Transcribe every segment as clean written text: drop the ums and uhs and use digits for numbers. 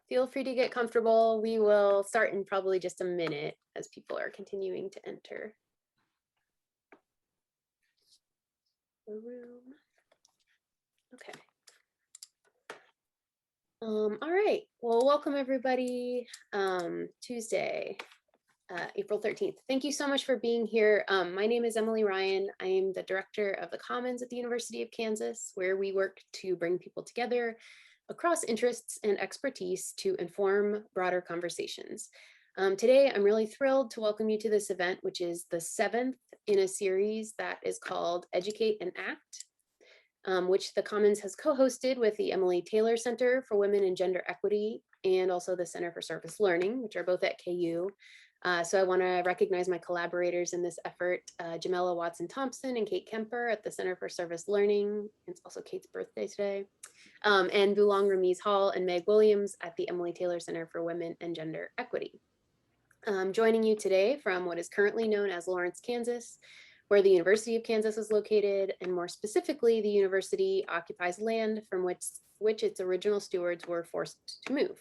feel free to get comfortable. We will start in probably just a minute as people are continuing to enter the room. Okay. All right, well, welcome everybody. Tuesday, April 13th. Thank you so much for being here. My name is Emily Ryan. I am the director of the Commons at the University of Kansas, where we work to bring people together across interests and expertise to inform broader conversations. Today, I'm really thrilled to welcome you to this event, which is the 7th in a series that is called Educate and Act, which the Commons has co-hosted with the Emily Taylor Center for Women and Gender Equity and also the Center for Service Learning, which are both at KU. So I want to recognize my collaborators in this effort, Jamela Watson-Thompson and Kate Kemper at the Center for Service Learning. It's also Kate's birthday today. And Bulong Ramiz Hall and Meg Williams at the Emily Taylor Center for Women and Gender Equity. Joining you today from what is currently known as Lawrence, Kansas, where the University of Kansas is located, and more specifically, the university occupies land from which its original stewards were forced to move.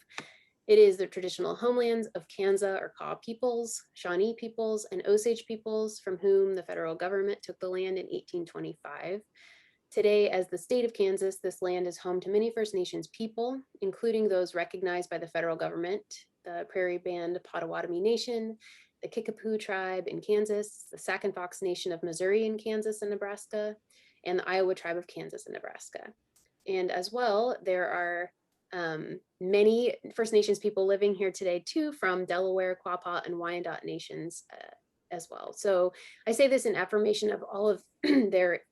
It is the traditional homelands of Kansa or Kaw peoples, Shawnee peoples, and Osage peoples, from whom the federal government took the land in 1825. Today, as the state of Kansas, this land is home to many First Nations people, including those recognized by the federal government, the Prairie Band Potawatomi Nation, the Kickapoo tribe in Kansas, the Sac and Fox Nation of Missouri in Kansas and Nebraska, and the Iowa tribe of Kansas and Nebraska. And as well, there are many First Nations people living here today too, from Delaware, Quapaw, and Wyandot nations as well. So I say this in affirmation of all of their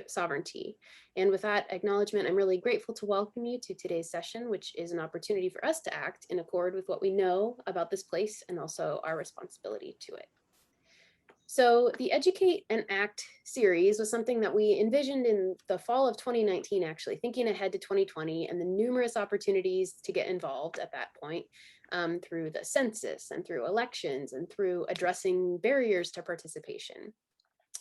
sovereignty. And with that acknowledgement, I'm really grateful to welcome you to today's session, which is an opportunity for us to act in accord with what we know about this place and also our responsibility to it. So the Educate and Act series was something that we envisioned in the fall of 2019, actually, thinking ahead to 2020 and the numerous opportunities to get involved at that point through the census and through elections and through addressing barriers to participation.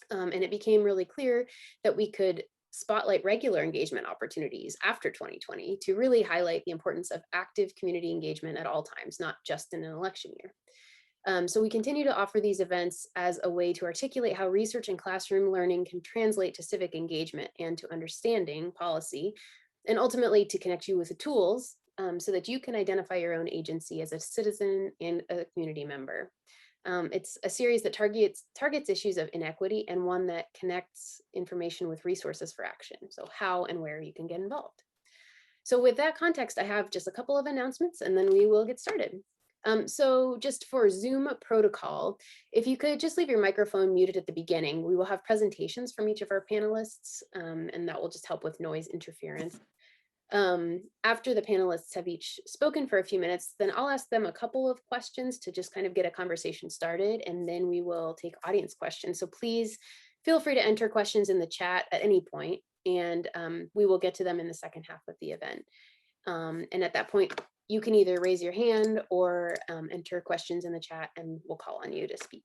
And it became really clear that we could spotlight regular engagement opportunities after 2020 to really highlight the importance of active community engagement at all times, not just in an election year. So we continue to offer these events as a way to articulate how research and classroom learning can translate to civic engagement and to understanding policy, and ultimately to connect you with the tools so that you can identify your own agency as a citizen and a community member. It's a series that targets issues of inequity and one that connects information with resources for action. So how and where you can get involved. So with that context, I have just a couple of announcements and then we will get started. So just for Zoom protocol, if you could just leave your microphone muted at the beginning, we will have presentations from each of our panelists, and that will just help with noise interference. After the panelists have each spoken for a few minutes, then I'll ask them a couple of questions to just kind of get a conversation started, and then we will take audience questions. So please feel free to enter questions in the chat at any point, and we will get to them in the second half of the event. And at that point, you can either raise your hand or enter questions in the chat and we'll call on you to speak.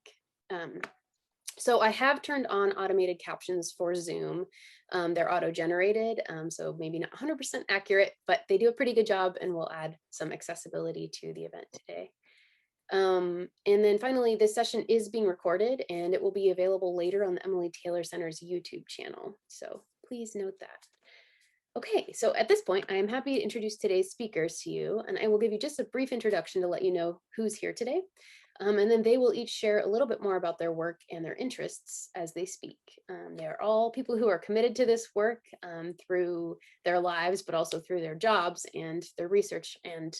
So I have turned on automated captions for Zoom. They're auto-generated, so maybe not 100% accurate, but they do a pretty good job and will add some accessibility to the event today. And then finally, this session is being recorded and it will be available later on the Emily Taylor Center's YouTube channel. So please note that. Okay, so at this point, I am happy to introduce today's speakers to you, and I will give you just a brief introduction to let you know who's here today. And then they will each share a little bit more about their work and their interests as they speak. They are all people who are committed to this work through their lives, but also through their jobs and their research and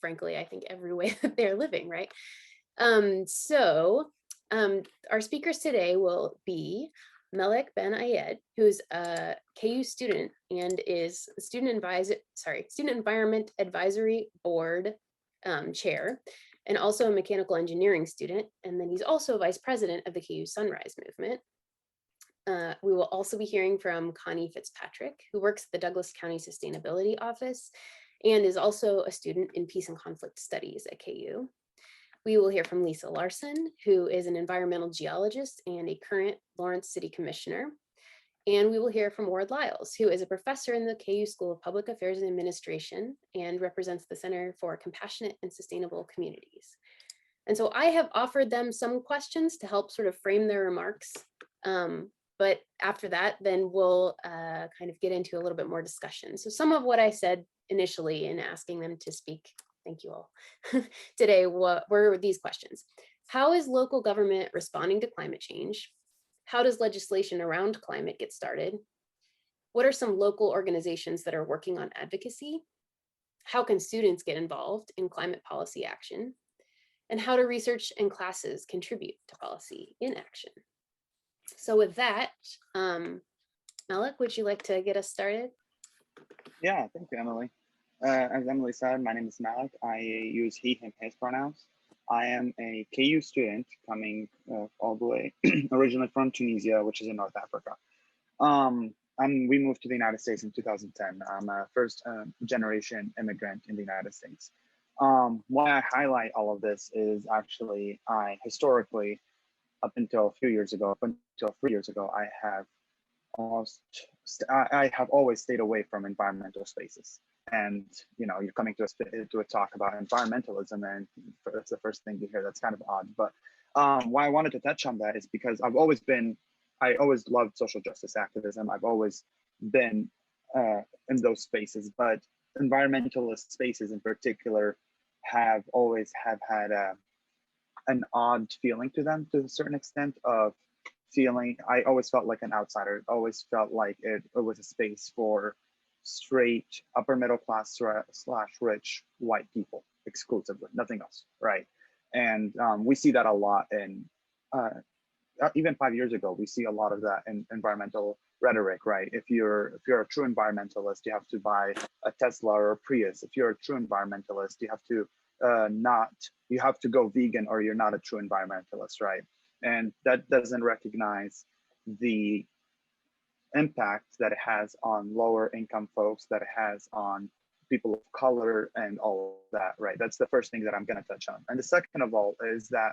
frankly, I think every way that they're living, right? Our speakers today will be Melek Ben Ayed, who's a KU student and is Student Environment Advisory Board chair, and also a mechanical engineering student. And then he's also vice president of the KU Sunrise Movement. We will also be hearing from Connie Fitzpatrick, who works at the Douglas County Sustainability Office and is also a student in Peace and Conflict Studies at KU. We will hear from Larson, who is an environmental geologist and a current Lawrence City Commissioner. And we will hear from Lyles, who is a professor in the KU School of Public Affairs and Administration and represents the Center for Compassionate and Sustainable Communities. And so I have offered them some questions to help sort of frame their remarks. But after that, then we'll kind of get into a little bit more discussion. So some of what I said initially in asking them to speak, thank you all, today were these questions. How is local government responding to climate change? How does legislation around climate get started? What are some local organizations that are working on advocacy? How can students get involved in climate policy action? And how do research and classes contribute to policy in action? So with that, Melek, would you like to get us started? Yeah, thank you, Emily. As Emily said, my name is Melek. I use he, him, his pronouns. I am a KU student coming all the way originally from Tunisia, which is in North Africa. We moved to the United States in 2010. I'm a first generation immigrant in the United States. Why I highlight all of this is actually historically, up until a few years ago, I have always stayed away from environmental spaces. And you're coming to a talk about environmentalism, and that's the first thing you hear. That's kind of odd. But why I wanted to touch on that is because I always loved social justice activism. I've always been in those spaces, but environmentalist spaces in particular have had an odd feeling to them, to a certain extent of feeling. I always felt like an outsider. It always felt like it was a space for straight upper middle class / rich white people exclusively, nothing else, right? And we see that a lot in even 5 years ago. We see a lot of that in environmental rhetoric, right? If you're a true environmentalist, you have to buy a Tesla or a Prius. If you're a true environmentalist, you have to go vegan, or you're not a true environmentalist, right? And that doesn't recognize the impact that it has on lower income folks, that it has on people of color and all of that, right? That's the first thing that I'm going to touch on. And the second of all is that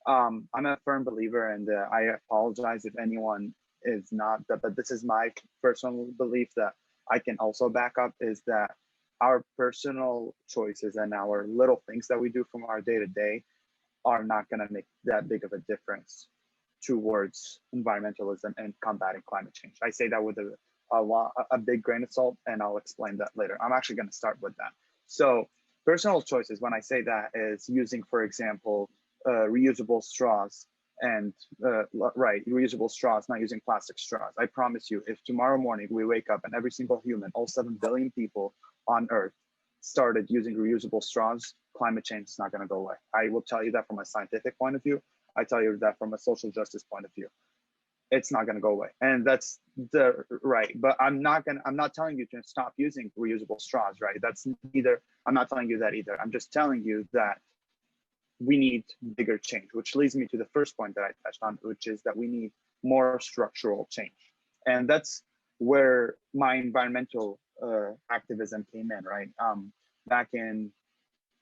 I'm a firm believer, and I apologize if anyone is not, but this is my personal belief that I can also back up, is that our personal choices and our little things that we do from our day to day are not going to make that big of a difference towards environmentalism and combating climate change. I say that with a big grain of salt, and I'll explain that later. I'm actually going to start with that. So personal choices, when I say that, is using, for example, reusable straws, and reusable straws, not using plastic straws. I promise you, if tomorrow morning we wake up and every single human, all 7 billion people on Earth, started using reusable straws, climate change is not going to go away. I will tell you that from a scientific point of view. I tell you that from a social justice point of view. It's not going to go away, and that's the right. But I'm not telling you to stop using reusable straws, right? I'm not telling you that either. I'm just telling you that we need bigger change, which leads me to the first point that I touched on, which is that we need more structural change. And that's where my environmental activism came in, right? Back in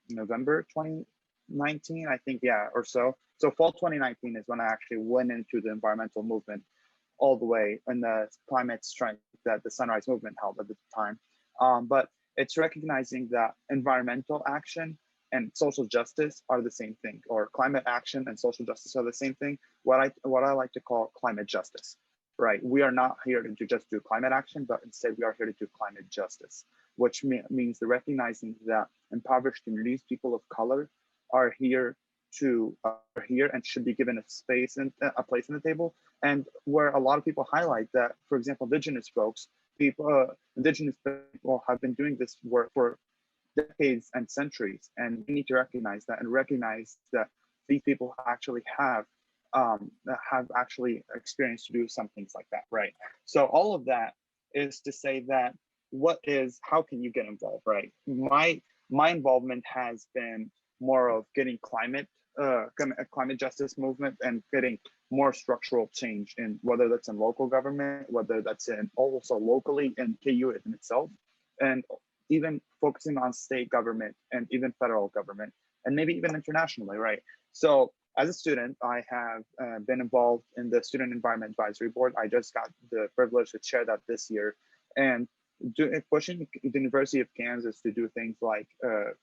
November 2019, I think, yeah, or so. So fall 2019 is when I actually went into the environmental movement all the way, in the climate strike that the Sunrise Movement held at the time. But it's recognizing that environmental action and social justice are the same thing, or climate action and social justice are the same thing. What I like to call climate justice, right? We are not here to just do climate action, but instead we are here to do climate justice, which means the recognizing that impoverished communities, people of color, are here and should be given a space and a place in the table. And where a lot of people highlight that, for example, indigenous people have been doing this work for decades and centuries, and we need to recognize that, and recognize that these people actually have actually experienced to do some things like that, right? So all of that is to say that how can you get involved, right? My involvement has been more of getting climate justice movement and getting more structural change, in whether that's in local government, whether that's in also locally in KU in itself, and even focusing on state government and even federal government, and maybe even internationally, right? So as a student, I have been involved in the Student Environment Advisory Board. I just got the privilege to chair that this year, and pushing the University of Kansas to do things like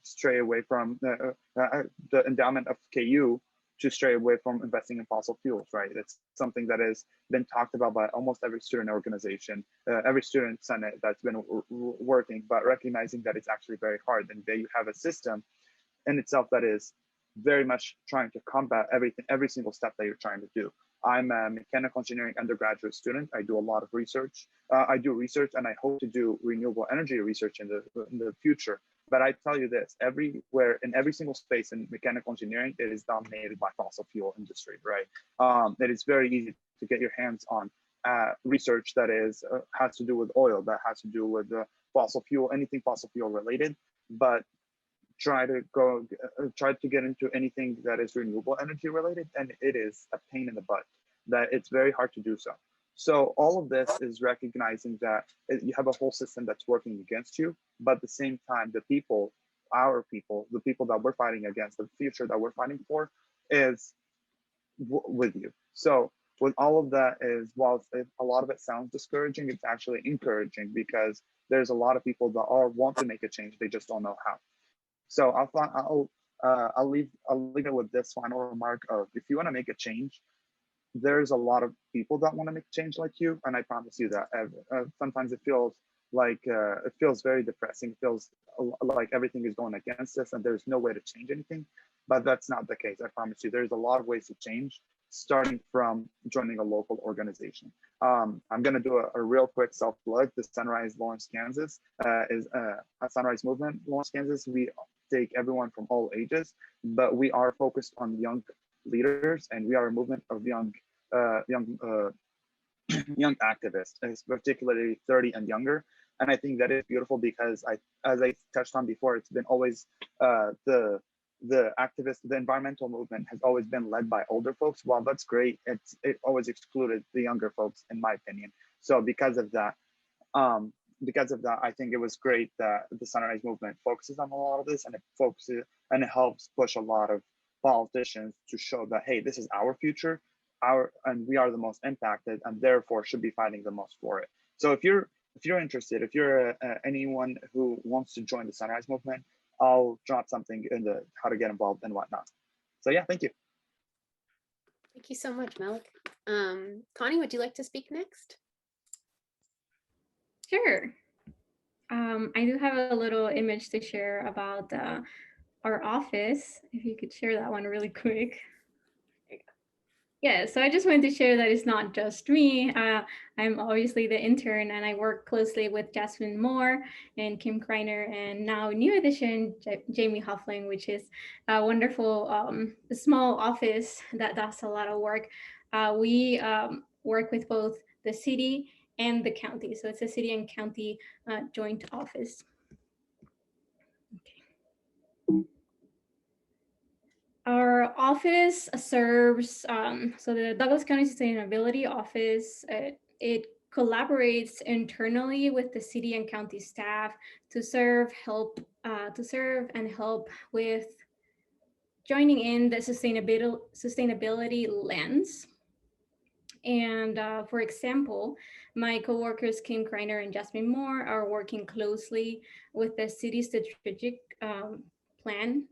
stray away from the endowment of KU, to stray away from investing in fossil fuels, right? It's something that has been talked about by almost every student organization, every student senate that's been working, but recognizing that it's actually very hard, and that you have a system in itself that is very much trying to combat every single step that you're trying to do. I'm a mechanical engineering undergraduate student. I do a lot of research. I do research, and I hope to do renewable energy research in the future. But I tell you this, everywhere, in every single space in mechanical engineering, it is dominated by fossil fuel industry, right? It is very easy to get your hands on research that has to do with oil, that has to do with fossil fuel, anything fossil fuel related. But try to get into anything that is renewable energy related, and it is a pain in the butt, that it's very hard to do so. So all of this is recognizing that you have a whole system that's working against you, but at the same time, the people, the people that we're fighting against, the future that we're fighting for, is with you. So with all of that, while a lot of it sounds discouraging, it's actually encouraging, because there's a lot of people that want to make a change, they just don't know how. So I'll leave it with this final remark of, if you want to make a change, there's a lot of people that want to make change like you, and I promise you that. Sometimes it feels very depressing. It feels like everything is going against us, and there's no way to change anything. But that's not the case. I promise you, there's a lot of ways to change, starting from joining a local organization. I'm going to do a real quick self-plug. The Sunrise Lawrence, Kansas is a Sunrise Movement Lawrence, Kansas. We take everyone from all ages, but we are focused on young leaders, and we are a movement of young activists, particularly 30 and younger. And I think that is beautiful, because as I touched on before, it's been always the environmental movement has always been led by older folks. While that's great, it always excluded the younger folks, in my opinion. So because of that, I think it was great that the Sunrise Movement focuses on a lot of this, and it helps push a lot of politicians to show that, hey, this is our future, and we are the most impacted, and therefore should be fighting the most for it. So if you're interested, if you're anyone who wants to join the Sunrise Movement, I'll drop something in the how to get involved and whatnot. So yeah, thank you. Thank you so much, Melek. Connie, would you like to speak next? Sure. I do have a little image to share about our office, if you could share that one really quick. Yeah, so I just wanted to share that it's not just me. I'm obviously the intern, and I work closely with Jasmine Moore and Kim Kreiner, and now new addition, Jamie Hoffling, which is a wonderful small office that does a lot of work. We work with both the city and the county. So it's a city and county joint office. Okay. Our office serves, so the Douglas County Sustainability Office, it collaborates internally with the city and county staff to serve and help with joining in the sustainability lens. And for example, my coworkers Kim Kreiner and Jasmine Moore are working closely with the city strategic plan,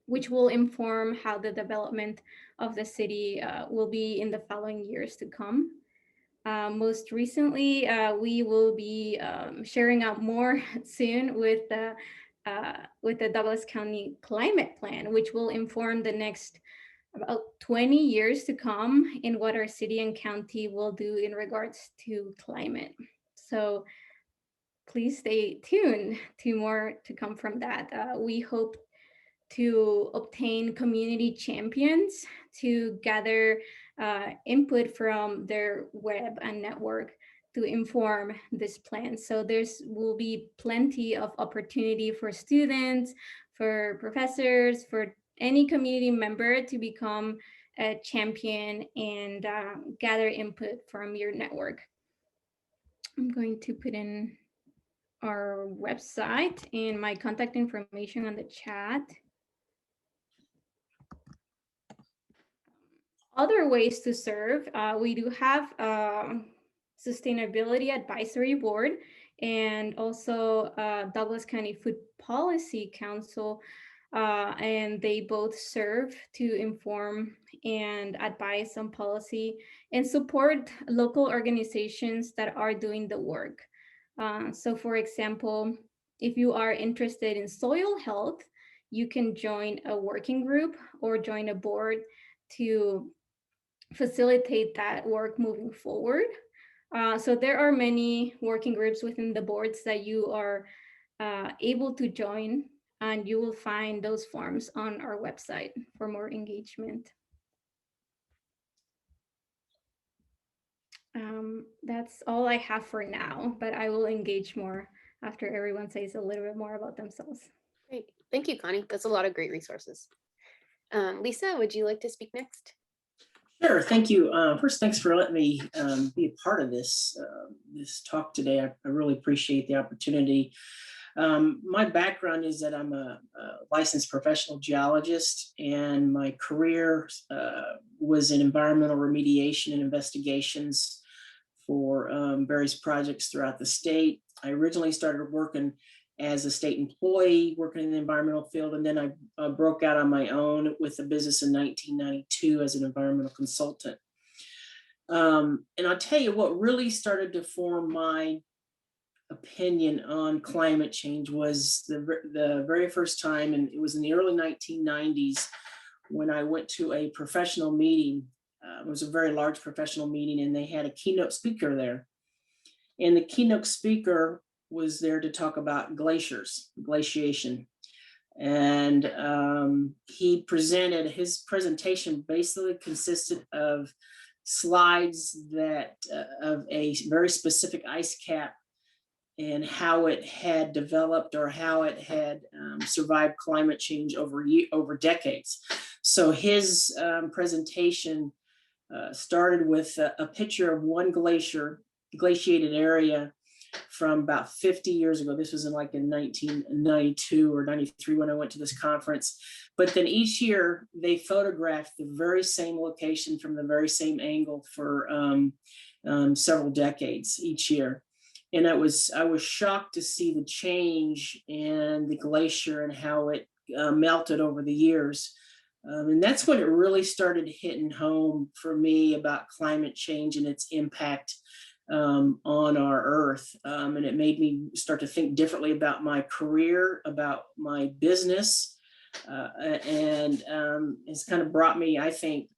which will inform how the development of the city will be in the following years to come. Most recently, we will be sharing out more soon with the Douglas County Climate Plan, which will inform the next about 20 years to come in what our city and county will do in regards to climate. So please stay tuned to more to come from that. We hope to obtain community champions to gather input from their web and network to inform this plan. So there's will be plenty of opportunity for students, for professors, for any community member to become a champion and gather input from your network. I'm going to put in our website and my contact information on the chat. Other ways to serve, we do have Sustainability Advisory Board and also Douglas County Food Policy Council, and they both serve to inform and advise on policy and support local organizations that are doing the work. So for example, if you are interested in soil health, you can join a working group or join a board to facilitate that work moving forward. So there are many working groups within the boards that you are able to join, and you will find those forms on our website for more engagement. That's all I have for now, but I will engage more after everyone says a little bit more about themselves. Great. Thank you, Connie. That's a lot of great resources. Lisa, would you like to speak next? Sure, thank you. First, thanks for letting me be a part of this talk today. I really appreciate the opportunity. My background is that I'm a licensed professional geologist, and my career was in environmental remediation and investigations for various projects throughout the state. I originally started working as a state employee, working in the environmental field, and then I broke out on my own with a business in 1992 as an environmental consultant. And I'll tell you what really started to form my opinion on climate change was the very first time, and it was in the early 1990s, when I went to a professional meeting. It was a very large professional meeting, and they had a keynote speaker there. And the keynote speaker was there to talk about glaciers, glaciation. And he presented, his presentation basically consisted of slides that of a very specific ice cap and how it had developed or how it had survived climate change over decades. So his presentation started with a picture of one glaciated area from about 50 years ago. This was in 1992 or 93 when I went to this conference. But then each year they photographed the very same location from the very same angle for several decades each year. And I was shocked to see the change in the glacier and how it melted over the years. And that's when it really started hitting home for me about climate change and its impact on our Earth. And it made me start to think differently about my career, about my business. And it's kind of brought me, I think,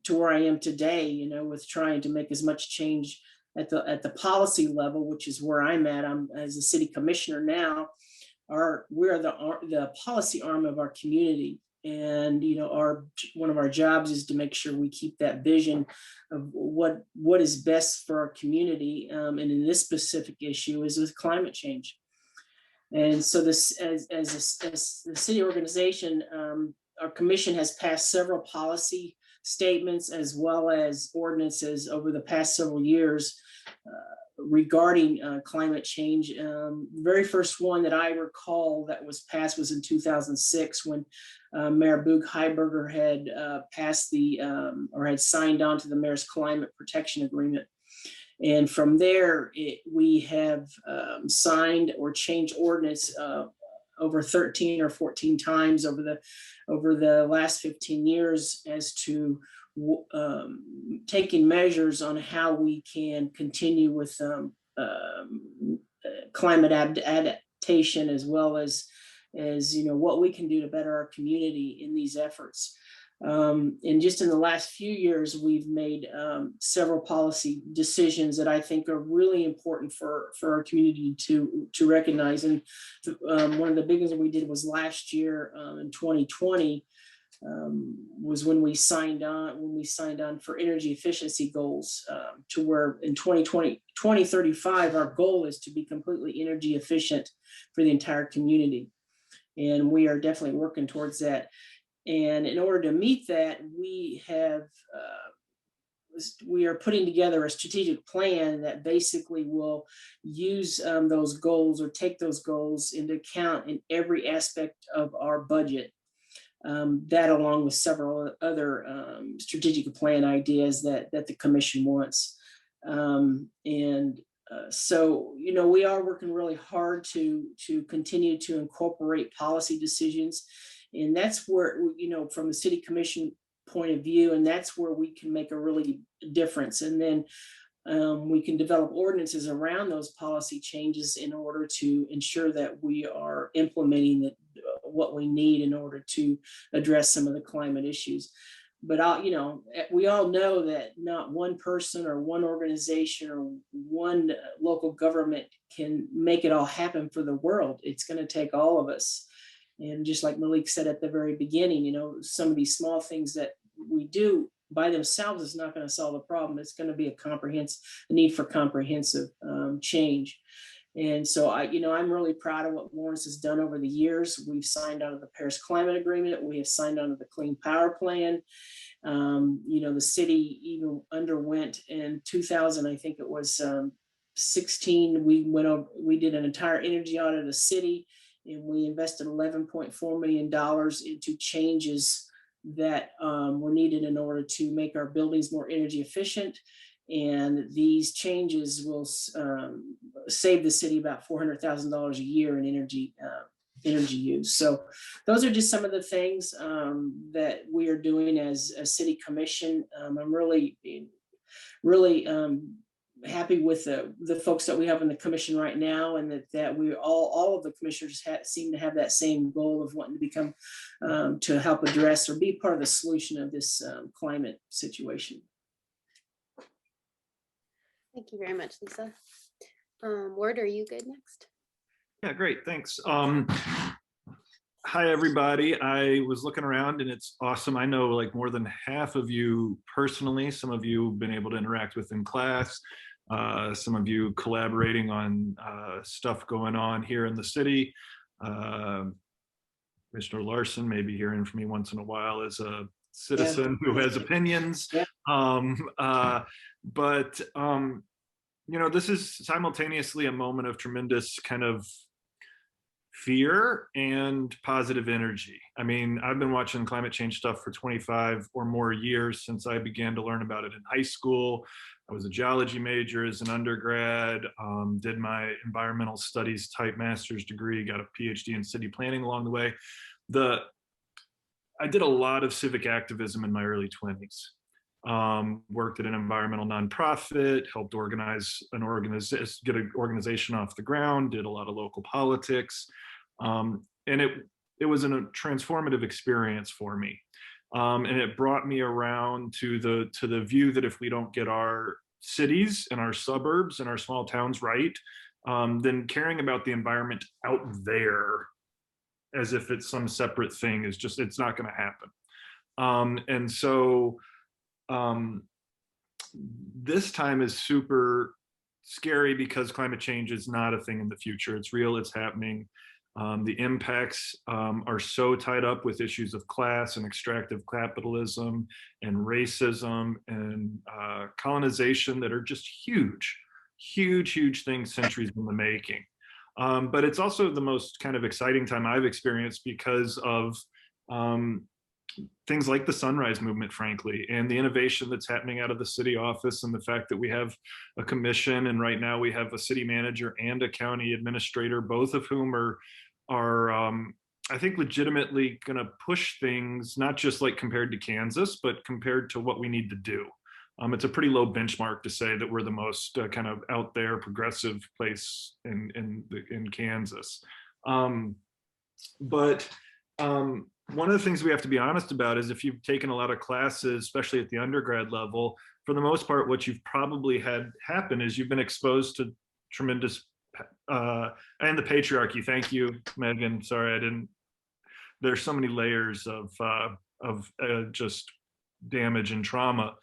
to where I am today, you know, with trying to make as much change at the policy level, which is where I'm at. I'm as a city commissioner now. We're the policy arm of our community. And you know, one of our jobs is to make sure we keep that vision of what is best for our community. And in this specific issue is with climate change. And so this, as the city organization, our commission has passed several policy statements as well as ordinances over the past several years regarding climate change. The very first one that I recall that was passed was in 2006 when Mayor Boog Heiberger had passed or had signed on to the Mayor's Climate Protection Agreement. And from there, we have signed or changed ordinance over 13 or 14 times over the last 15 years as to taking measures on how we can continue with climate adaptation, as well as you know what we can do to better our community in these efforts. And just in the last few years, we've made several policy decisions that I think are really important for our community to recognize. And one of the biggest we did was last year in 2020 was when we signed on for energy efficiency goals to where in 2035, our goal is to be completely energy efficient for the entire community. And we are definitely working towards that. And in order to meet that, we are putting together a strategic plan that basically will use those goals or take those goals into account in every aspect of our budget. that along with several other strategic plan ideas that the commission wants. So, you know, we are working really hard to continue to incorporate policy decisions. And that's where, you know, from the city commission point of view, and that's where we can make a really difference. And then we can develop ordinances around those policy changes in order to ensure that we are implementing what we need in order to address some of the climate issues. But you know, we all know that not one person or one organization or one local government can make it all happen for the world. It's going to take all of us. And just like Melek said at the very beginning, you know, some of these small things that we do by themselves is not going to solve the problem. It's going to be a need for comprehensive change. And so I'm really proud of what Lawrence has done over the years. We've signed on to the Paris Climate Agreement. We have signed on to the Clean Power Plan. You know, the city even underwent in 2000, I think it was 16, we did an entire energy audit of the city, and we invested $11.4 million into changes that were needed in order to make our buildings more energy efficient. And these changes will save the city about $400,000 a year in energy use. So those are just some of the things that we are doing as a city commission. I'm really happy with the folks that we have in the commission right now, and that we all of the commissioners seem to have that same goal of wanting to become to help address or be part of the solution of this climate situation. Thank you very much, Lisa. Ward, are you good next? Yeah, great, thanks. Hi, everybody. I was looking around and it's awesome. I know like more than half of you personally, some of you have been able to interact with in class, some of you collaborating on stuff going on here in the city. Mr. Larson may be hearing from me once in a while as a citizen who has opinions. You know, this is simultaneously a moment of tremendous kind of fear and positive energy. I mean, I've been watching climate change stuff for 25 or more years since I began to learn about it in high school. I was a geology major as an undergrad, did my environmental studies type master's degree, got a PhD in city planning along the way. I did a lot of civic activism in my early 20s. Worked at an environmental nonprofit, helped get an organization off the ground, did a lot of local politics. And it was a transformative experience for me. And it brought me around to the view that if we don't get our cities and our suburbs and our small towns right, then caring about the environment out there as if it's some separate thing is just, it's not going to happen. And so this time is super scary because climate change is not a thing in the future. It's real, it's happening. The impacts are so tied up with issues of class and extractive capitalism and racism and colonization that are just huge, huge, huge things, centuries in the making. But it's also the most kind of exciting time I've experienced because of things like the Sunrise Movement, frankly, and the innovation that's happening out of the city office, and the fact that we have a commission, and right now we have a city manager and a county administrator, both of whom are I think legitimately going to push things, not just like compared to Kansas, but compared to what we need to do. It's a pretty low benchmark to say that we're the most kind of out there progressive place in Kansas. One of the things we have to be honest about is if you've taken a lot of classes, especially at the undergrad level, for the most part, what you've probably had happen is you've been exposed to tremendous, and the patriarchy. Thank you, Megan. Sorry, I didn't, there's so many layers of just damage and trauma.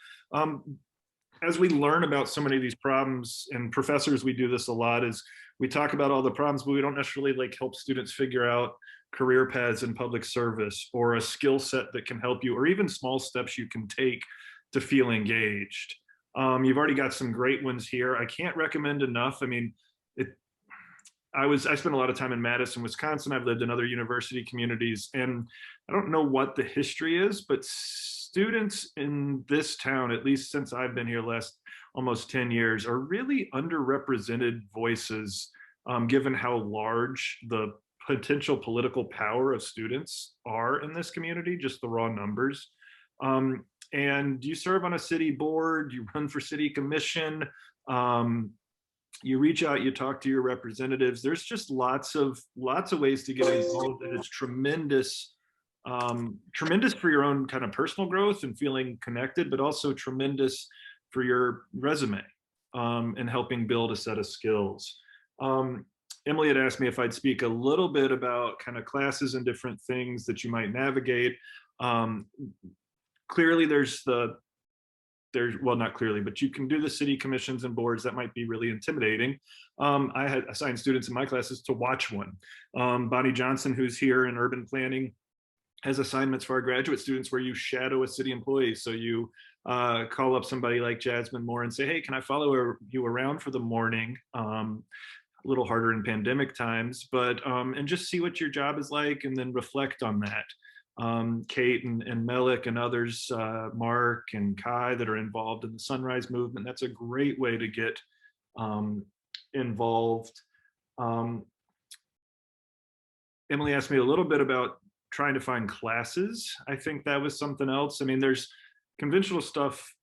As we learn about so many of these problems, and professors, we do this a lot, is we talk about all the problems, but we don't necessarily like help students figure out career paths in public service or a skill set that can help you, or even small steps you can take to feel engaged. You've already got some great ones here. I can't recommend enough. I mean, I spent a lot of time in Madison, Wisconsin. I've lived in other university communities, and I don't know what the history is, but students in this town, at least since I've been here last almost 10 years, are really underrepresented voices, given how large the potential political power of students are in this community, just the raw numbers. And you serve on a city board, you run for city commission, you reach out, you talk to your representatives. There's just lots of ways to get involved, and it's tremendous, tremendous for your own kind of personal growth and feeling connected, but also tremendous for your resume, and helping build a set of skills. Emily had asked me if I'd speak a little bit about kind of classes and different things that you might navigate. Clearly well, not clearly, but you can do the city commissions and boards. That might be really intimidating. I had assigned students in my classes to watch one. Bonnie Johnson, who's here in urban planning, has assignments for our graduate students where you shadow a city employee. So you call up somebody like Jasmine Moore and say, hey, can I follow you around for the morning? A little harder in pandemic times, but and just see what your job is like and then reflect on that. Kate and Melek and others, Mark and Kai, that are involved in the Sunrise Movement. That's a great way to get involved. Emily asked me a little bit about trying to find classes. I think that was something else. I mean, there's conventional stuff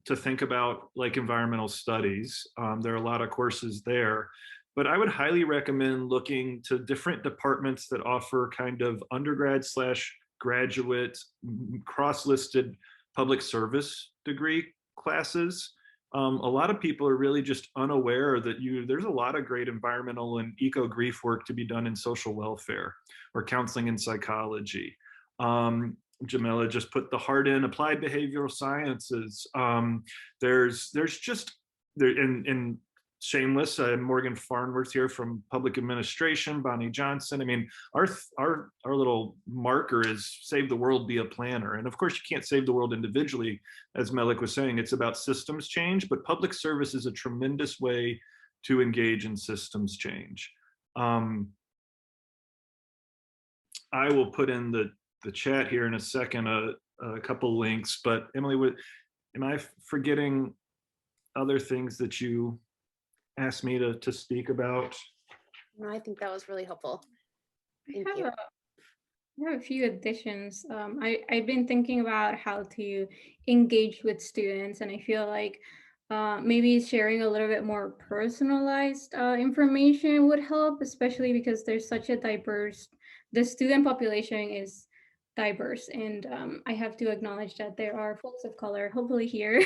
to think about, like environmental studies. There are a lot of courses there, but I would highly recommend looking to different departments that offer kind of undergrad / graduate cross-listed public service degree classes. A lot of people are really just unaware that there's a lot of great environmental and eco-grief work to be done in social welfare or counseling and psychology. Jamila just put the heart in applied behavioral sciences. There's just in shameless, Morgan Farnworth here from public administration, Bonnie Johnson. I mean, our little marker is save the world, be a planner. And of course you can't save the world individually. As Melek was saying, it's about systems change, but public service is a tremendous way to engage in systems change. I will put in the chat here in a second, a couple links, but Emily, am I forgetting other things that you asked me to speak about? No, I think that was really helpful. Thank I you. have a few additions. I've been thinking about how to engage with students, and I feel like maybe sharing a little bit more personalized information would help, especially because there's such a the student population is diverse, and I have to acknowledge that there are folks of color, hopefully here.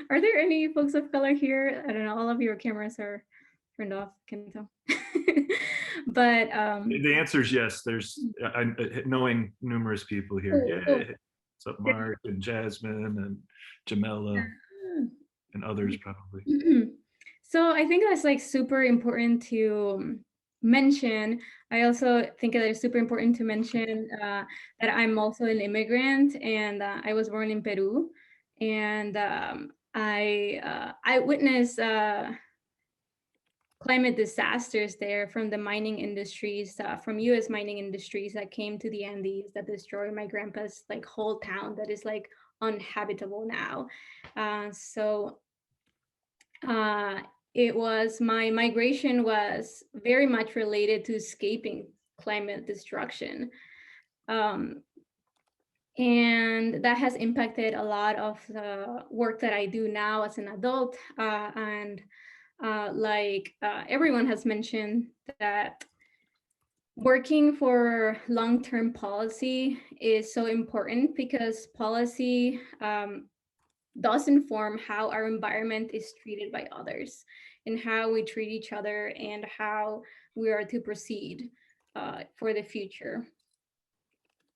Are there any folks of color here? I don't know, all of your cameras are turned off, can tell. But the answer is yes. There's knowing numerous people here. Yeah. What's up, Mark and Jasmine and Jamila and others probably. So I think that's like super important to mention. I also think that it's super important to mention that I'm also an immigrant, and I was born in Peru, and I witnessed climate disasters there from the mining industries, from US mining industries that came to the Andes that destroyed my grandpa's like whole town that is like uninhabitable now. My migration was very much related to escaping climate destruction. And that has impacted a lot of the work that I do now as an adult. Everyone has mentioned that working for long-term policy is so important because policy does inform how our environment is treated by others and how we treat each other and how we are to proceed for the future.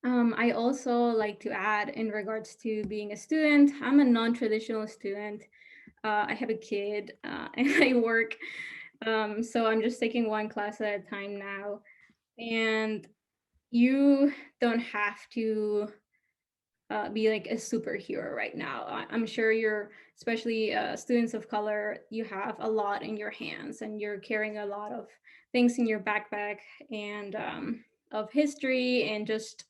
I also like to add in regards to being a student, I'm a non-traditional student. I have a kid and I work. So I'm just taking one class at a time now. And you don't have to be like a superhero right now. I'm sure you're, especially students of color, you have a lot in your hands and you're carrying a lot of things in your backpack and of history and just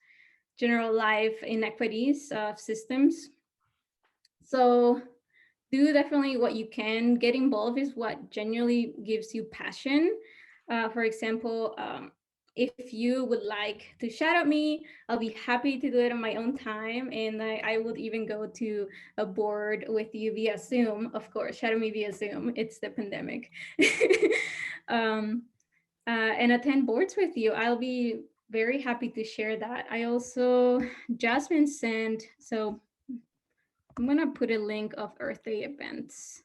general life inequities of systems. So do definitely what you can. Get involved is what genuinely gives you passion. For example, if you would like to shout at me, I'll be happy to do it on my own time. And I would even go to a board with you via Zoom. Of course, shout at me via Zoom. It's the pandemic. And attend boards with you. I'll be very happy to share that. I also, Jasmine sent, so I'm gonna put a link of Earth Day events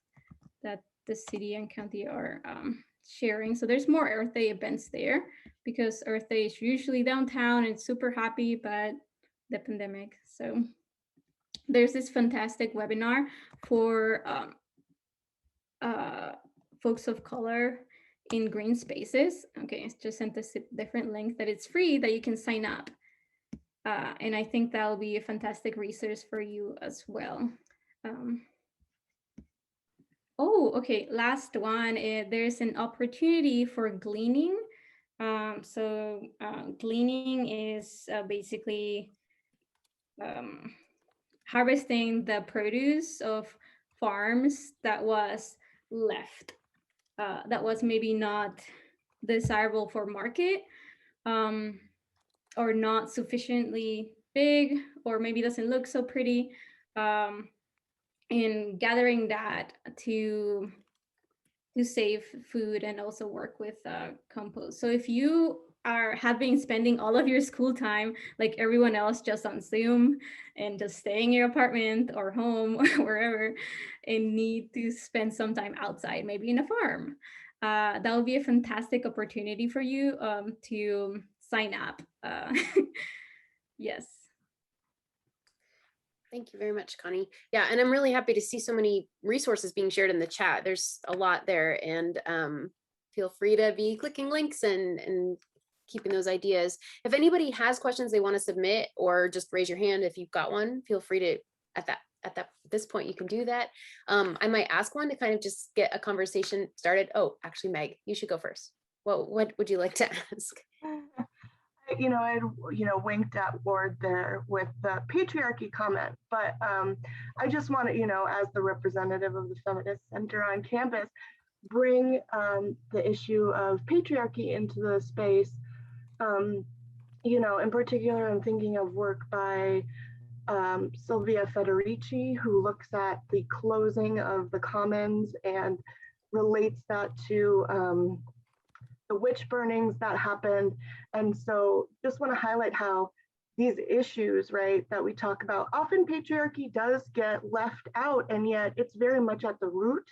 that the city and county are sharing. So there's more Earth Day events there because Earth Day is usually downtown and super happy, but the pandemic. So there's this fantastic webinar for folks of color in green spaces. Okay, it's just sent us a different link that it's free that you can sign up. And I think that will be a fantastic resource for you as well. Oh, okay, last one. There's an opportunity for gleaning. Gleaning is basically harvesting the produce of farms that was left, that was maybe not desirable for market, or not sufficiently big, or maybe doesn't look so pretty, and gathering that to save food and also work with compost. So if you have been spending all of your school time like everyone else just on Zoom and just staying in your apartment or home or wherever, and need to spend some time outside, maybe in a farm, that would be a fantastic opportunity for you to sign up. Yes. Thank you very much, Connie. Yeah, and I'm really happy to see so many resources being shared in the chat. There's a lot there, and feel free to be clicking links and keeping those ideas. If anybody has questions they want to submit, or just raise your hand if you've got one, feel free to, at this point, you can do that. I might ask one to kind of just get a conversation started. Oh, actually, Meg, you should go first. What would you like to ask? I winked at Ward there with the patriarchy comment, but I just want to, as the representative of the Feminist Center on campus, bring the issue of patriarchy into the space. In particular, I'm thinking of work by Sylvia Federici, who looks at the closing of the commons and relates that to the witch burnings that happened. And so just want to highlight how these issues, right, that we talk about, often patriarchy does get left out, and yet it's very much at the root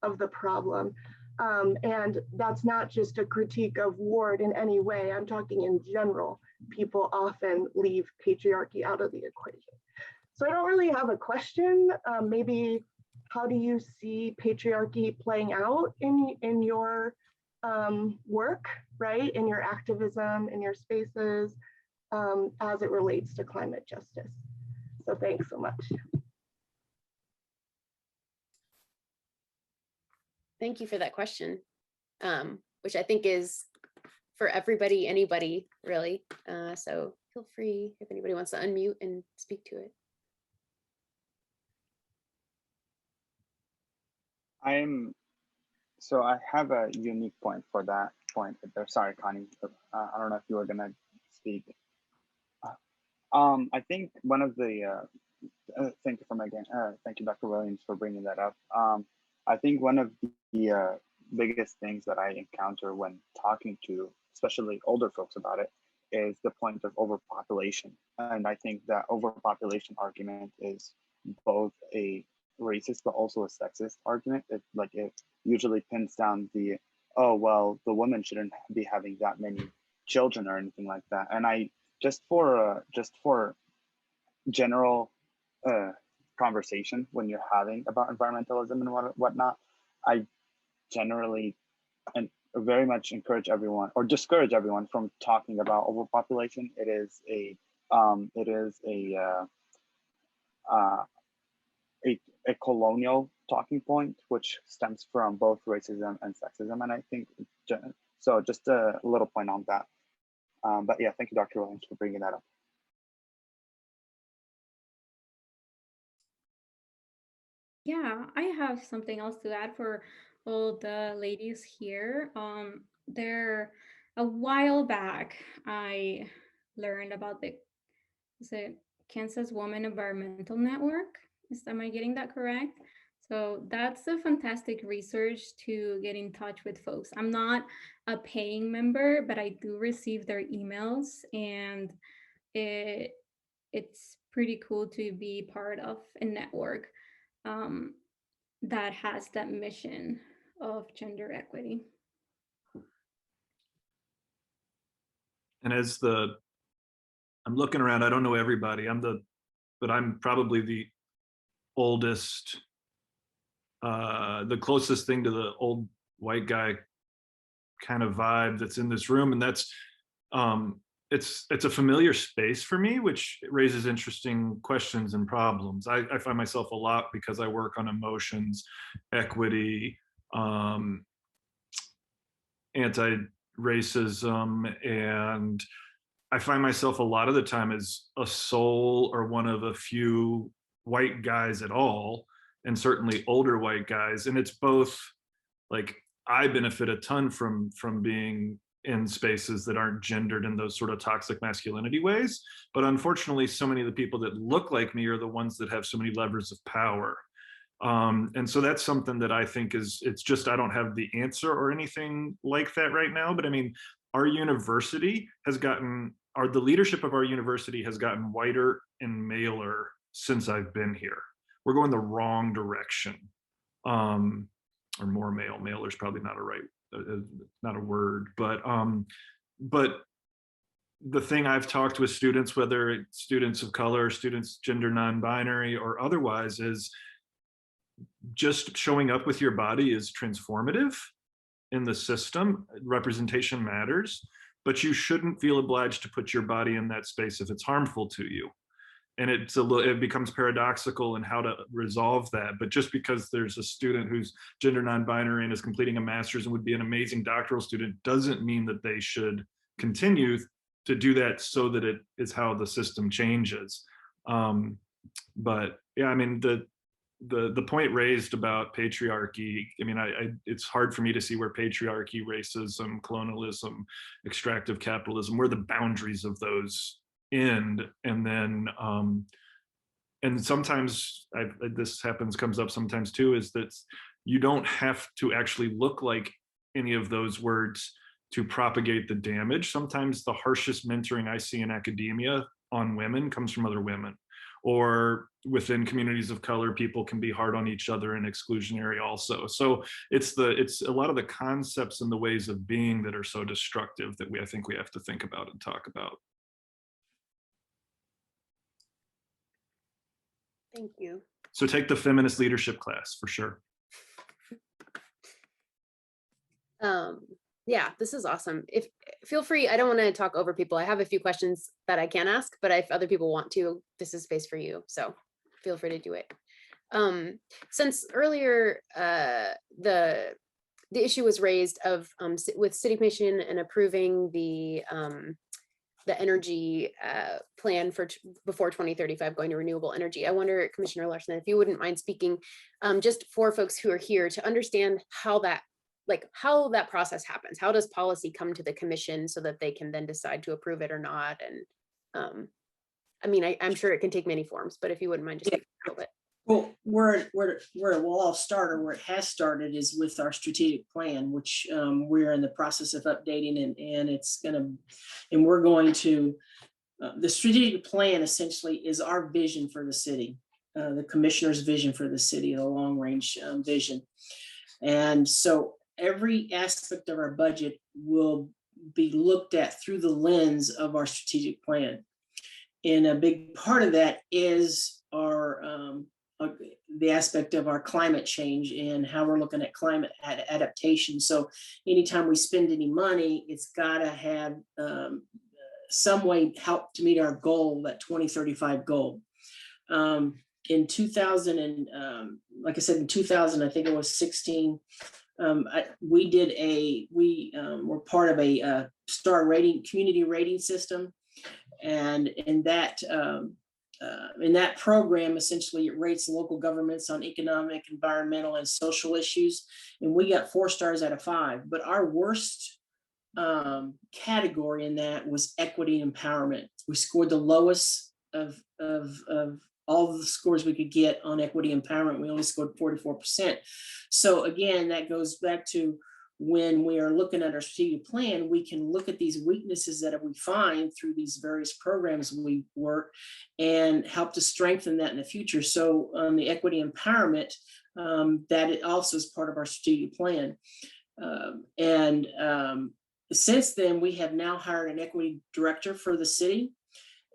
of the problem. And that's not just a critique of Ward in any way. I'm talking in general. People often leave patriarchy out of the equation. So I don't really have a question. Maybe how do you see patriarchy playing out in your work, right, in your activism, in your spaces, as it relates to climate justice? So thanks so much. Thank you for that question, which I think is for everybody, anybody, really. So feel free if anybody wants to unmute and speak to it. So I have a unique point for that point there. Sorry, Connie, I don't know if you were gonna speak. I think one of the, thank you for Megan, thank you, Dr. Williams, for bringing that up. I think one of the biggest things that I encounter when talking to, especially older folks about it, is the point of overpopulation. And I think that overpopulation argument is both a racist but also a sexist argument. It usually pins down the, oh well, the woman shouldn't be having that many children or anything like that. And I just for general conversation when you're having about environmentalism and whatnot, I generally and very much encourage everyone or discourage everyone from talking about overpopulation. It is a a colonial talking point, which stems from both racism and sexism. And I think, so just a little point on that. But yeah, thank you, Dr. Williams, for bringing that up. Yeah, I have something else to add for all the ladies here. A while back, I learned about the Kansas Women Environmental Network. Am I getting that correct? So that's a fantastic research to get in touch with folks. I'm not a paying member, but I do receive their emails, and it's pretty cool to be part of a network that has that mission of gender equity. And I'm looking around, I don't know everybody, but I'm probably the oldest, the closest thing to the old white guy kind of vibe that's in this room. And that's, it's a familiar space for me, which raises interesting questions and problems. I find myself a lot, because I work on emotions, equity, anti-racism, and I find myself a lot of the time as a sole or one of a few white guys at all, and certainly older white guys. And it's both, like, I benefit a ton from being in spaces that aren't gendered in those sort of toxic masculinity ways. But unfortunately, so many of the people that look like me are the ones that have so many levers of power. And so that's something that I think it's just, I don't have the answer or anything like that right now. But I mean, our university has gotten, the leadership of our university has gotten whiter and maler since I've been here. We're going the wrong direction. Or more male. Male is probably not not a word, but the thing I've talked with students, whether it's students of color, students gender non-binary or otherwise, is just showing up with your body is transformative in the system. Representation matters, but you shouldn't feel obliged to put your body in that space if it's harmful to you. And it becomes paradoxical in how to resolve that. But just because there's a student who's gender non-binary and is completing a master's and would be an amazing doctoral student doesn't mean that they should continue to do that, so that it is how the system changes. But yeah, I mean, the point raised about patriarchy, I mean, it's hard for me to see where patriarchy, racism, colonialism, extractive capitalism, where the boundaries of those end. And then and sometimes this comes up sometimes too, is that you don't have to actually look like any of those words to propagate the damage. Sometimes the harshest mentoring I see in academia on women comes from other women, or within communities of color, people can be hard on each other and exclusionary also. So it's a lot of the concepts and the ways of being that are so destructive that I think we have to think about and talk about. Thank you. So take the feminist leadership class for sure. Yeah, this is awesome. Feel free, I don't want to talk over people. I have a few questions that I can ask, but if other people want to, this is space for you. So feel free to do it. Since earlier, the issue was raised of with City Commission and approving the energy plan for before 2035 going to renewable energy. I wonder, Commissioner Larson, if you wouldn't mind speaking just for folks who are here to understand how that process happens. How does policy come to the commission so that they can then decide to approve it or not? And I mean, I'm sure it can take many forms, but if you wouldn't mind just speaking a little bit. Well, where it will all start, or where it has started, is with our strategic plan, which we're in the process of updating, and we're going to, the strategic plan essentially is our vision for the city, the commissioner's vision for the city, the long range vision. And so every aspect of our budget will be looked at through the lens of our strategic plan. And a big part of that is the aspect of our climate change and how we're looking at climate adaptation. So anytime we spend any money, it's got to have some way help to meet our goal, that 2035 goal. in 2000 and like I said, in 2000, I think it was 16. We were part of a star rating, community rating system, and in that program, essentially, it rates local governments on economic, environmental, and social issues, and we got 4 stars out of 5. But our worst category in that was equity and empowerment. We scored the lowest of all of the scores we could get on equity empowerment. We only scored 44%. So again, that goes back to when we are looking at our strategic plan, we can look at these weaknesses that we find through these various programs we work and help to strengthen that in the future. So the equity empowerment, that it also is part of our strategic plan. Since then, we have now hired an equity director for the city.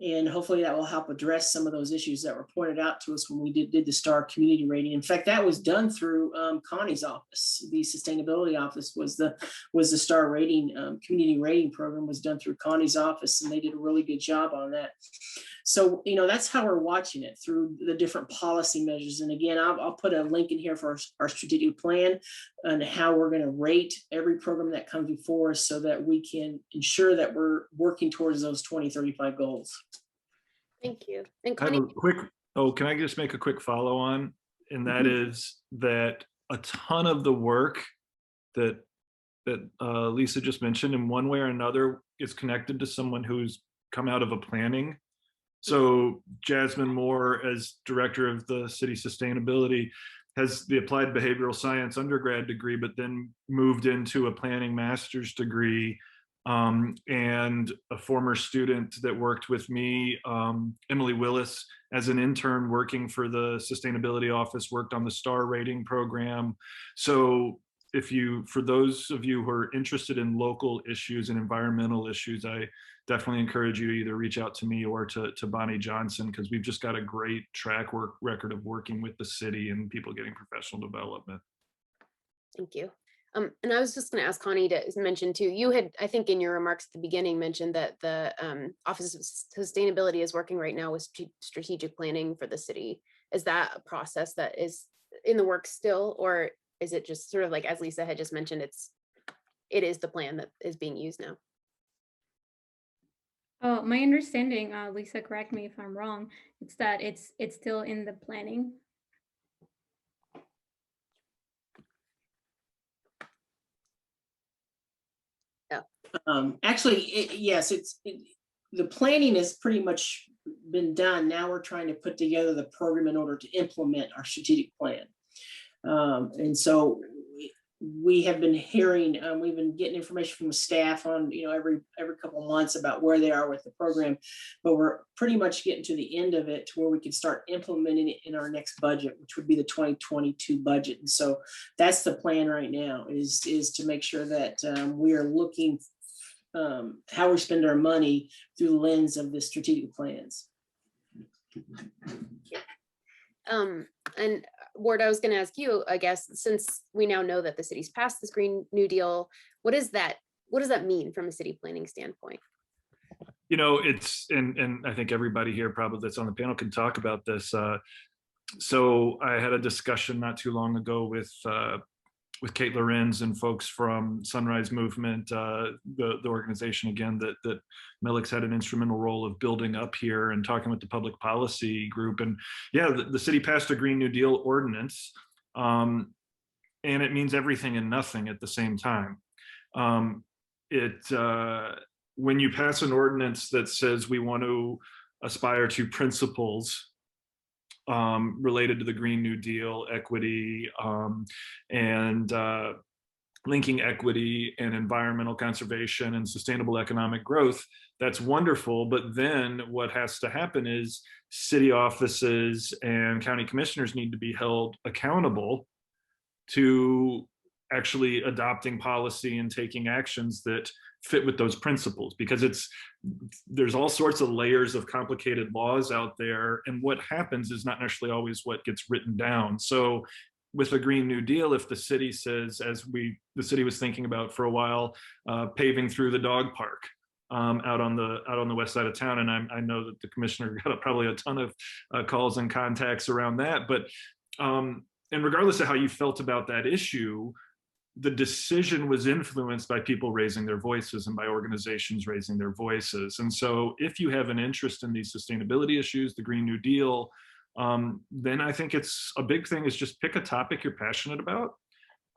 And hopefully that will help address some of those issues that were pointed out to us when we did the STAR community rating. In fact, that was done through Connie's office. The sustainability office was the STAR rating, community rating program was done through Connie's office, and they did a really good job on that. So, that's how we're watching it, through the different policy measures. And again, I'll put a link in here for our strategic plan and how we're going to rate every program that comes before us so that we can ensure that we're working towards those 2035 goals. Thank you. And I have Connie, a quick, can I just make a quick follow on? And that is that a ton of the work that Lisa just mentioned in one way or another is connected to someone who's come out of a planning. So Jasmine Moore, as director of the city sustainability, has the applied behavioral science undergrad degree, but then moved into a planning master's degree. And a former student that worked with me, Emily Willis, as an intern working for the sustainability office, worked on the STAR rating program. So for those of you who are interested in local issues and environmental issues, I definitely encourage you to either reach out to me or to Bonnie Johnson, because we've just got a great track record of working with the city and people getting professional development. thank you. And I was just going to ask Connie to mention too, you had, I think in your remarks at the beginning, mentioned that the Office of Sustainability is working right now with strategic planning for the city. Is that a process that is in the works still, or is it just sort of like, as Lisa had just mentioned, it is the plan that is being used now? Oh, my understanding, Lisa, correct me if I'm wrong, it's that it's still in the planning. Actually, yes, the planning has pretty much been done. Now we're trying to put together the program in order to implement our strategic plan. And so we have been hearing, we've been getting information from the staff on, every couple of months about where they are with the program, but we're pretty much getting to the end of it to where we can start implementing it in our next budget, which would be the 2022 budget. And so that's the plan right now, is to make sure that we are looking how we spend our money through the lens of the strategic plans. And Ward, I was going to ask you, I guess, since we now know that the city's passed this Green New Deal, what does that mean from a city planning standpoint? It's, and I think everybody here probably that's on the panel can talk about this. So I had a discussion not too long ago with Kate Lorenz and folks from Sunrise Movement, the organization again that Melek's had an instrumental role of building up here, and talking with the public policy group. And yeah, the city passed a Green New Deal ordinance, and it means everything and nothing at the same time. When you pass an ordinance that says we want to aspire to principles related to the Green New Deal, equity, and linking equity and environmental conservation and sustainable economic growth, that's wonderful. But then what has to happen is city offices and county commissioners need to be held accountable to actually adopting policy and taking actions that fit with those principles, because there's all sorts of layers of complicated laws out there, and what happens is not necessarily always what gets written down. So with a Green New Deal, if the city says, the city was thinking about for a while, paving through the dog park, out on the west side of town, and I know that the commissioner got probably a ton of calls and contacts around that. But and regardless of how you felt about that issue, the decision was influenced by people raising their voices and by organizations raising their voices. And so if you have an interest in these sustainability issues, the Green New Deal, then I think it's a big thing is just pick a topic you're passionate about.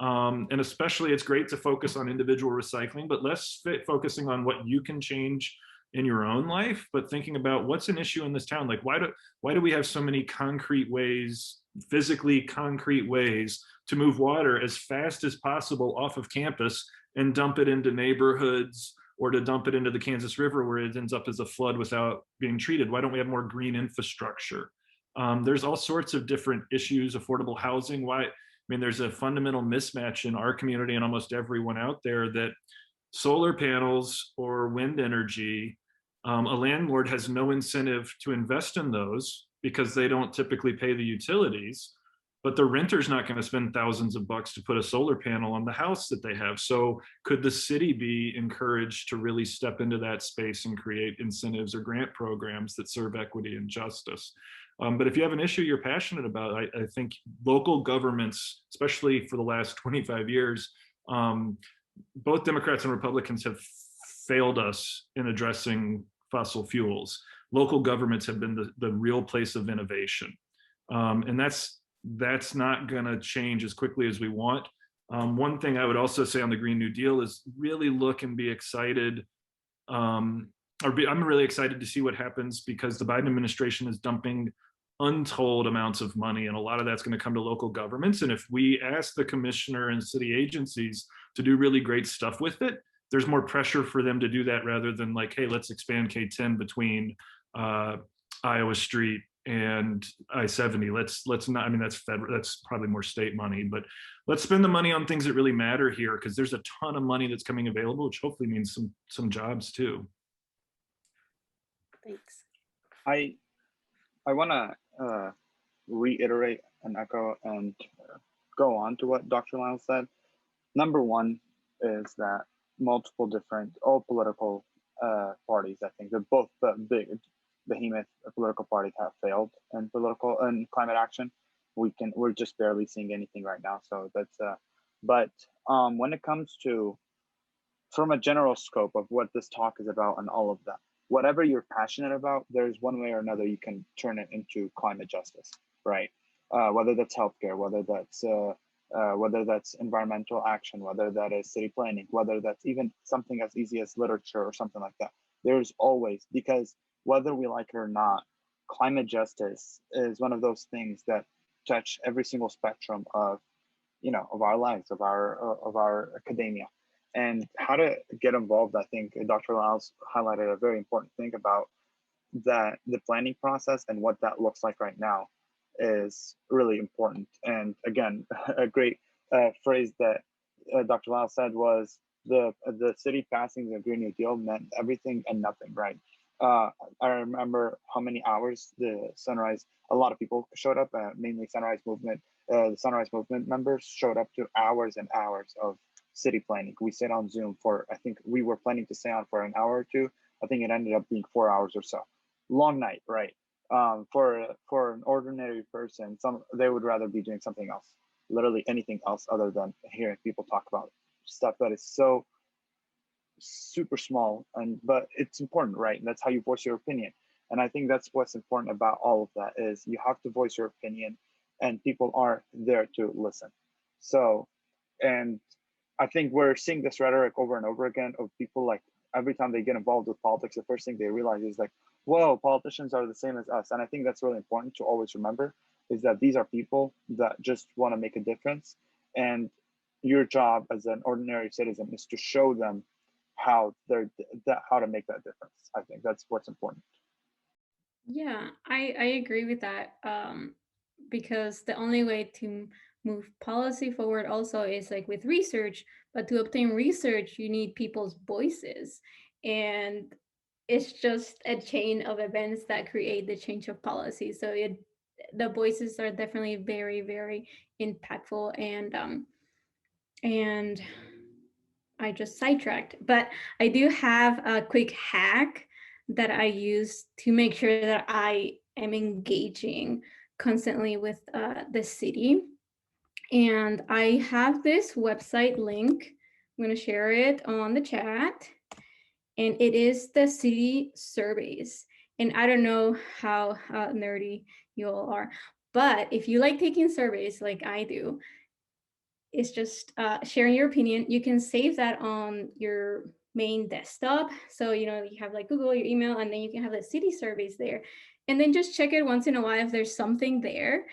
And especially it's great to focus on individual recycling, but less focusing on what you can change in your own life, but thinking about what's an issue in this town. Like, why do we have so many concrete ways, physically concrete ways to move water as fast as possible off of campus and dump it into neighborhoods, or to dump it into the Kansas River where it ends up as a flood without being treated? Why don't we have more green infrastructure? There's all sorts of different issues, affordable housing. I mean, there's a fundamental mismatch in our community and almost everyone out there that solar panels or wind energy, a landlord has no incentive to invest in those because they don't typically pay the utilities, but the renter's not going to spend thousands of bucks to put a solar panel on the house that they have. So could the city be encouraged to really step into that space and create incentives or grant programs that serve equity and justice? But if you have an issue you're passionate about, I think local governments, especially for the last 25 years, both Democrats and Republicans have failed us in addressing fossil fuels. Local governments have been the real place of innovation. And that's not gonna change as quickly as we want. One thing I would also say on the Green New Deal is really look and be excited. I'm really excited to see what happens, because the Biden administration is dumping untold amounts of money, and a lot of that's going to come to local governments. And if we ask the commissioner and city agencies to do really great stuff with it, there's more pressure for them to do that, rather than like, hey, let's expand K-10 between Iowa Street and I-70. Let's not, I mean, that's probably more state money, but let's spend the money on things that really matter here, because there's a ton of money that's coming available, which hopefully means some jobs too. Thanks. I want to reiterate and echo and go on to what Dr. Lyles said. Number one is that multiple different, all political parties, I think they're both the big behemoth political parties, have failed in political and climate action. We're just barely seeing anything right now. So that's but when it comes to, from a general scope of what this talk is about and all of that, whatever you're passionate about, there's one way or another you can turn it into climate justice, right? Whether that's healthcare, whether that's environmental action, whether that is city planning, whether that's even something as easy as literature or something like that. There's always, because whether we like it or not, climate justice is one of those things that touch every single spectrum of, of our lives, of our academia. And how to get involved, I think Dr. Lyles highlighted a very important thing about that the planning process and what that looks like right now is really important. And again, a great phrase that Dr. Lyles said was the city passing the Green New Deal meant everything and nothing, right? I remember how many hours the Sunrise, a lot of people showed up, mainly Sunrise Movement, the Sunrise Movement members showed up to hours and hours of city planning. We stayed on Zoom for, I think we were planning to stay on for an hour or two. I think it ended up being 4 hours or so. Long night, right? For an ordinary person, they would rather be doing something else, literally anything else other than hearing people talk about stuff that is so super small, but it's important, right? And that's how you voice your opinion. And I think that's what's important about all of that, is you have to voice your opinion and people are there to listen. So, and I think we're seeing this rhetoric over and over again of people, like, every time they get involved with politics, the first thing they realize is like, whoa, politicians are the same as us. And I think that's really important to always remember, is that these are people that just want to make a difference. And your job as an ordinary citizen is to show them how to make that difference. I think that's what's important. Yeah, I agree with that, because the only way to move policy forward also is like with research, but to obtain research, you need people's voices. And it's just a chain of events that create the change of policy. So the voices are definitely very, very impactful. And I just sidetracked, but I do have a quick hack that I use to make sure that I am engaging constantly with the city. And I have this website link. I'm going to share it on the chat. And it is the city surveys. And I don't know how nerdy you all are, but if you like taking surveys like I do, it's just sharing your opinion. You can save that on your main desktop. So, you have like Google, your email, and then you can have the city surveys there. And then just check it once in a while if there's something there.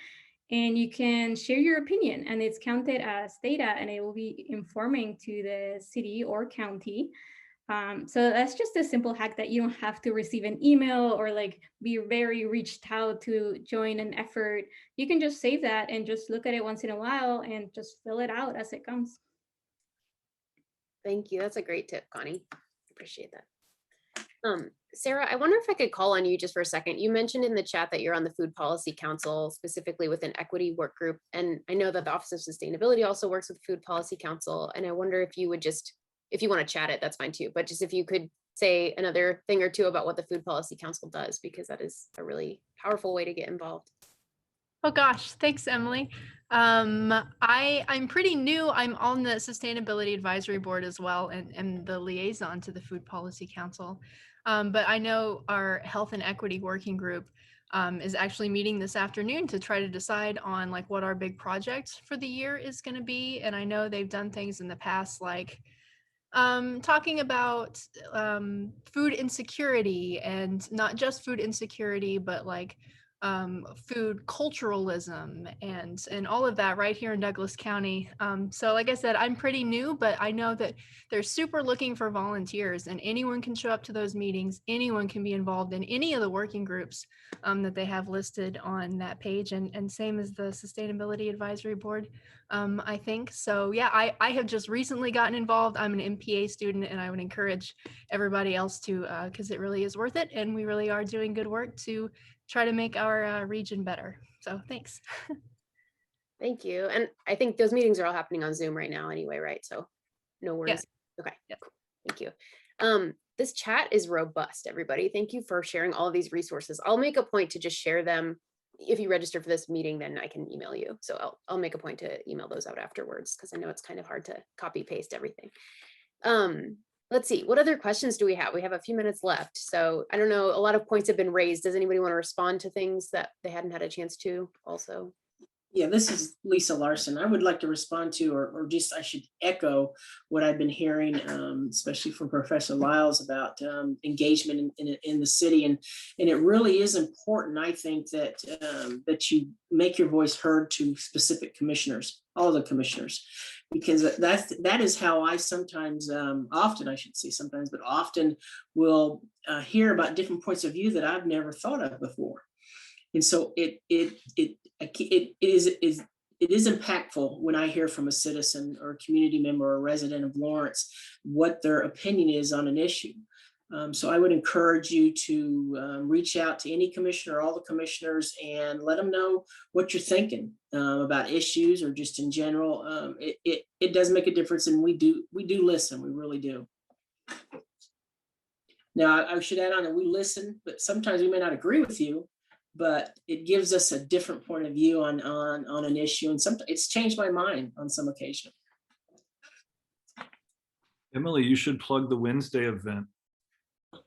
And you can share your opinion, and it's counted as data, and it will be informing to the city or county. So that's just a simple hack that you don't have to receive an email or like be very reached out to join an effort. You can just save that and just look at it once in a while and just fill it out as it comes. Thank you. That's a great tip, Connie. Appreciate that. Sarah, I wonder if I could call on you just for a second. You mentioned in the chat that you're on the Food Policy Council, specifically with an equity work group. And I know that the Office of Sustainability also works with Food Policy Council. And I wonder if you would just, if you want to chat it, that's fine too. But just if you could say another thing or two about what the Food Policy Council does, because that is a really powerful way to get involved. Oh gosh, thanks, Emily. I'm pretty new. I'm on the Sustainability Advisory Board as well, and the liaison to the Food Policy Council. But I know our Health and Equity Working Group is actually meeting this afternoon to try to decide on like what our big project for the year is going to be. And I know they've done things in the past like talking about food insecurity, and not just food insecurity, but like food culturalism and all of that right here in Douglas County. So like I said, I'm pretty new, but I know that they're super looking for volunteers, and anyone can show up to those meetings. Anyone can be involved in any of the working groups that they have listed on that page, and same as the Sustainability Advisory Board, I think. So yeah, I have just recently gotten involved. I'm an MPA student, and I would encourage everybody else to, because it really is worth it, and we really are doing good work to try to make our region better. So thanks. Thank you. And I think those meetings are all happening on Zoom right now anyway, right? So no worries. Yeah. Okay, Yep. Cool. Thank you. This chat is robust, everybody. Thank you for sharing all of these resources. I'll make a point to just share them. If you register for this meeting, then I can email you. So I'll make a point to email those out afterwards, because I know it's kind of hard to copy paste everything. Let's see, what other questions do we have? We have a few minutes left. So I don't know, a lot of points have been raised. Does anybody want to respond to things that they hadn't had a chance to also? Yeah, this is Lisa Larson. I would like to respond to, or just I should echo what I've been hearing, especially from Professor Lyles about engagement in the city, and it really is important. I think that that you make your voice heard to specific commissioners, all the commissioners, because that is how I sometimes, often I should say sometimes, but often will hear about different points of view that I've never thought of before. And so it is impactful when I hear from a citizen or a community member or a resident of Lawrence what their opinion is on an issue. So I would encourage you to reach out to any commissioner, all the commissioners, and let them know what you're thinking about issues or just in general. It does make a difference, and we do listen. We really do. Now I should add on that we listen, but sometimes we may not agree with you, but it gives us a different point of view on an issue, and sometimes it's changed my mind on some occasion. Emily, you should plug the Wednesday event,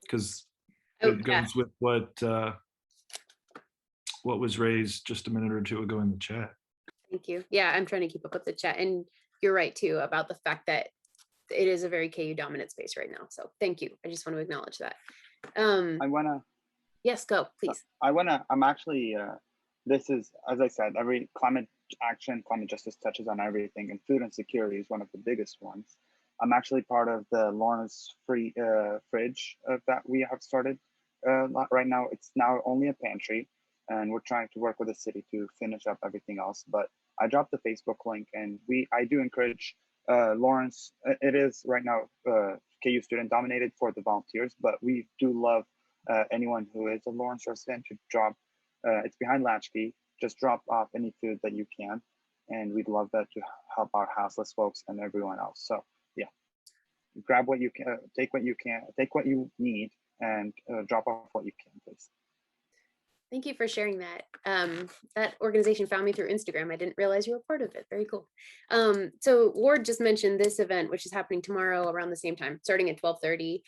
because it goes with what was raised just a minute or two ago in the chat. Thank you. Yeah, I'm trying to keep up with the chat, and you're right too about the fact that it is a very KU dominant space right now. So thank you. I just want to acknowledge that. I wanna. Yes, go, please. I'm actually, this is, as I said, every climate action, climate justice touches on everything, and food insecurity is one of the biggest ones. I'm actually part of the Lawrence Free Fridge that we have started right now. It's now only a pantry, and we're trying to work with the city to finish up everything else. But I dropped the Facebook link, and I do encourage Lawrence. It is right now KU student dominated for the volunteers, but we do love anyone who is a Lawrence resident to drop, it's behind Latchkey, just drop off any food that you can. And we'd love that to help our houseless folks and everyone else. So yeah. grab what you can, take what you need, and drop off what you can, please. Thank you for sharing that. That organization found me through Instagram. I didn't realize you were part of it. Very cool. So Ward just mentioned this event, which is happening tomorrow around the same time, starting at 12:30.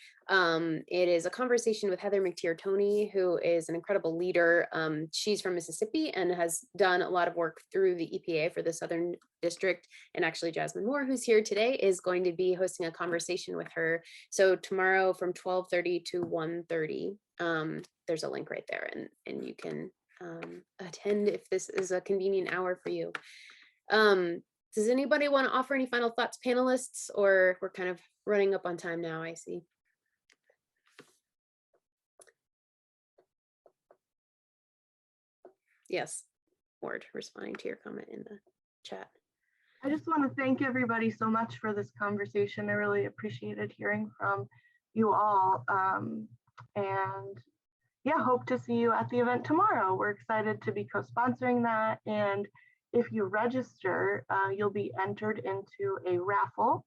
It is a conversation with Heather McTeer-Toney, who is an incredible leader. She's from Mississippi and has done a lot of work through the EPA for the Southern District. And actually Jasmine Moore, who's here today, is going to be hosting a conversation with her. So tomorrow from 12:30 to 1:30. There's a link right there, and you can attend if this is a convenient hour for you. Does anybody want to offer any final thoughts, panelists, or we're kind of running up on time now, I see. Yes, Ward, responding to your comment in the chat. I just want to thank everybody so much for this conversation. I really appreciated hearing from you all. And yeah, hope to see you at the event tomorrow. We're excited to be co-sponsoring that. And if you register, you'll be entered into a raffle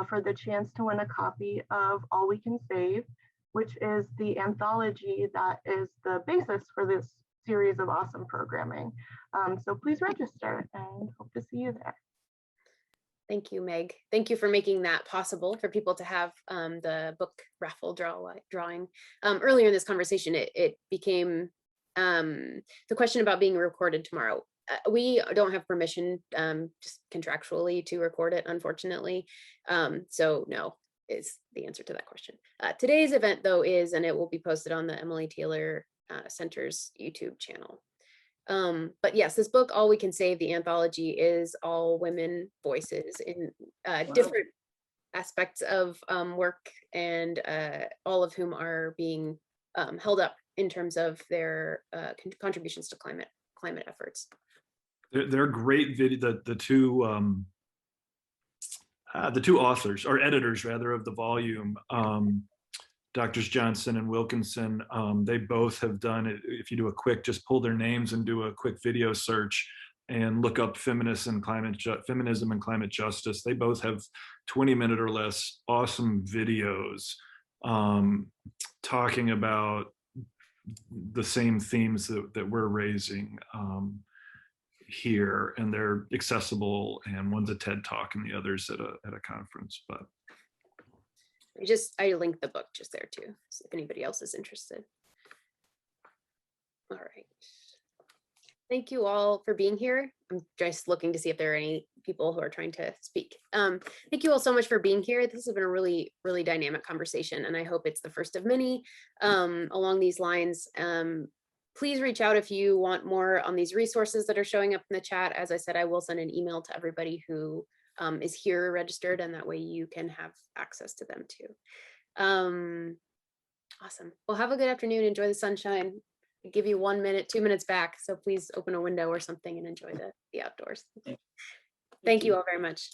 for the chance to win a copy of All We Can Save, which is the anthology that is the basis for this series of awesome programming. So please register and hope to see you there. Thank you, Meg. Thank you for making that possible for people to have the book raffle drawing. Earlier in this conversation, it became the question about being recorded tomorrow. We don't have permission just contractually to record it, unfortunately. So no is the answer to that question. Today's event, though, is, and it will be posted on the Emily Taylor Center's YouTube channel. But yes, this book, All We Can Save, the anthology, is all women voices in different aspects of work, and all of whom are being held up in terms of their contributions to climate efforts. They're great video. The two authors, or editors rather, of the volume, Drs. Johnson and Wilkinson, they both have done it. If you do a quick, just pull their names and do a quick video search and look up feminism and climate justice. They both have 20-minute or less awesome videos talking about the same themes that we're raising here, and they're accessible, and one's a TED Talk and the other's at a conference. But I linked the book just there too, so if anybody else is interested. All right. Thank you all for being here. I'm just looking to see if there are any people who are trying to speak. Thank you all so much for being here. This has been a really, really dynamic conversation, and I hope it's the first of many along these lines. Please reach out if you want more on these resources that are showing up in the chat. As I said, I will send an email to everybody who is here registered, and that way you can have access to them too. Awesome. Well, have a good afternoon. Enjoy the sunshine. I'll give you 1 minute, 2 minutes back. So please open a window or something and enjoy the outdoors. Thank you all very much.